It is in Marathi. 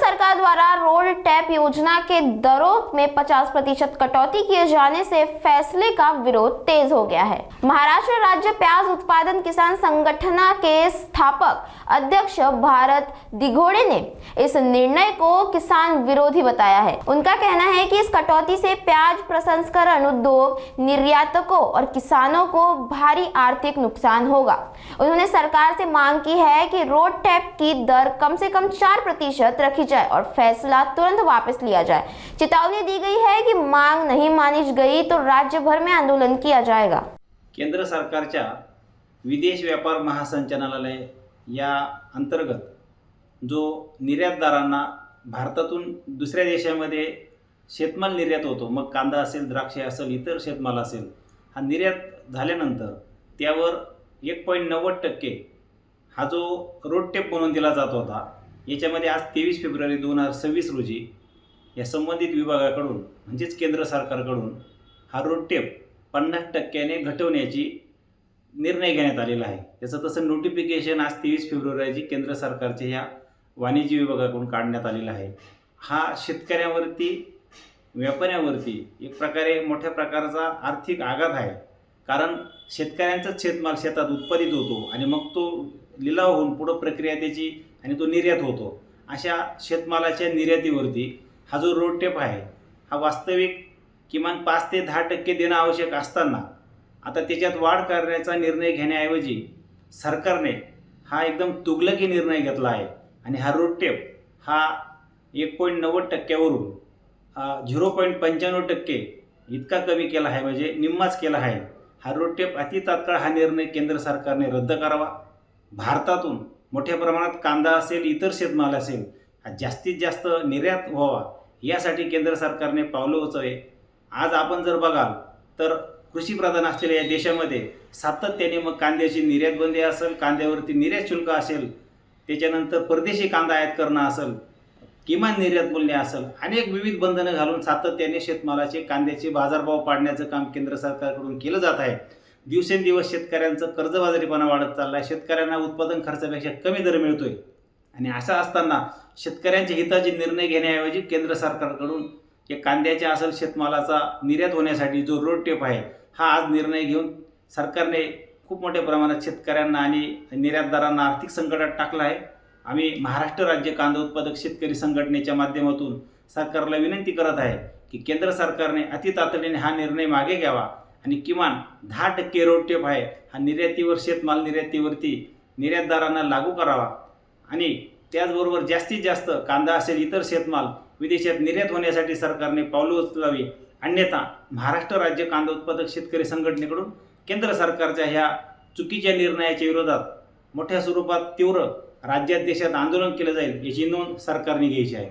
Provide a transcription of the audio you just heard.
सरकार द्वारा रोड टैप योजना के दरों में 50% कटौती किए जाने से फैसले का विरोध तेज हो गया है। महाराष्ट्र राज्य प्याज उत्पादन किसान संगठन के स्थापक अध्यक्ष भारत दिघोड़े ने इस निर्णय को किसान विरोधी बताया है। उनका कहना है कि इस कटौती से प्याज प्रसंस्करण उद्योग, निर्यातकों और किसानों को भारी आर्थिक नुकसान होगा। उन्होंने सरकार से मांग की है कि रोड टैप की दर कम से कम 4% रखी जाए और फैसला तुरंत वापस लिया जाए। चेतावनी दी गई है कि मांग नहीं मानी गई तो राज्य भर में आंदोलन किया जाएगा। केंद्र सरकारच्या विदेश व्यापार महासंचालनालय या अंतर्गत जो निर्यातदारांना भारतातून दुसऱ्या देशामध्ये शेतमाल निर्यात होतो, मग कांदा असेल, द्राक्षे असेल, इतर शेतमाल असेल, हा निर्यात झाल्यानंतर त्यावर 1.90% हा जो रोड टॅप म्हणून दिला जात होता, याच्यामध्ये आज 23 फेब्रुवारी 2026 रोजी या संबंधित विभागाकडून म्हणजेच केंद्र सरकारकडून हा रोड टॅप 50% घटवण्याची निर्णय घेण्यात आलेला आहे। त्याचं तसं नोटिफिकेशन आज 23 फेब्रुवारी रोजी केंद्र सरकारच्या ह्या वाणिज्य विभागाकडून काढण्यात आलेला आहे। हा शेतकऱ्यांवरती, व्यापाऱ्यांवरती एक प्रकारे मोठ्या प्रकारचा आर्थिक आघात आहे। कारण शेतकऱ्यांचाच शेतमाल शेतात उत्पादित होतो आणि मग तो लिलाव होऊन पुढं प्रक्रिया त्याची आणि तो निर्यात होतो। अशा शेतमालाच्या निर्यातीवरती हा जो रोड टॅप आहे हा वास्तविक किमान 5 ते 10% देणं आवश्यक असताना आता त्याच्यात वाढ करण्याचा निर्णय घेण्याऐवजी सरकारने हा एकदम तुगलकी निर्णय घेतला आहे आणि हा रोड टॅप हा 1.90% वरून 0.95% इतका कमी केला आहे, म्हणजे निम्माच केला आहे। हा रोड टॅप अति तात्काळ हा निर्णय केंद्र सरकारने रद्द करावा। भारतातून मोठ्या प्रमाणात कांदा असेल, इतर शेतमाल असेल, हा जास्तीत जास्त निर्यात व्हावा यासाठी केंद्र सरकारने पावलं उचलावे। आज आपण जर बघाल तर कृषीप्रधान असलेल्या या देशामध्ये सातत्याने मग कांद्याची निर्यात बंदी असेल, कांद्यावरती निर्यात शुल्क असेल, त्याच्यानंतर परदेशी कांदा आयात करणं असेल, किमान निर्यात मूल्य असेल, अनेक विविध बंधनं घालून सातत्याने शेतमालाचे, कांद्याचे बाजारभाव पाडण्याचं काम केंद्र सरकारकडून केलं जात आहे। दिवसेंदिवस शेतकऱ्यांचं कर्जबाजारीपणा वाढत चालला आहे। शेतकऱ्यांना उत्पादन खर्चापेक्षा कमी दर मिळतोय आणि असं असताना शेतकऱ्यांच्या हिताचे निर्णय घेण्याऐवजी केंद्र सरकारकडून या कांद्याच्या असेल शेतमालाचा निर्यात होण्यासाठी जो रोड टॅप आहे हा आज निर्णय घेऊन सरकारने खूप मोठ्या प्रमाणात शेतकऱ्यांना आणि निर्यातदारांना आर्थिक संकटात टाकलं आहे। आम्ही महाराष्ट्र राज्य कांदा उत्पादक शेतकरी संघटनेच्या माध्यमातून सरकारला विनंती करत आहे की केंद्र सरकारने अति तातडीने हा निर्णय मागे घ्यावा आणि किमान 10% रोड टॅप आहे हा निर्यातीवर, शेतमाल निर्यातीवरती निर्यातदारांना लागू करावा आणि त्याचबरोबर जास्तीत जास्त कांदा असेल, इतर शेतमाल विदेशात निर्यात होण्यासाठी सरकारने पावलं उचलावी। अन्यथा महाराष्ट्र राज्य कांदा उत्पादक शेतकरी संघटनेकडून केंद्र सरकारच्या ह्या चुकीच्या निर्णयाच्या विरोधात मोठ्या स्वरूपात तीव्र राज्यात, देशात आंदोलन केलं जाईल याची नोंद सरकारने घ्यायची आहे।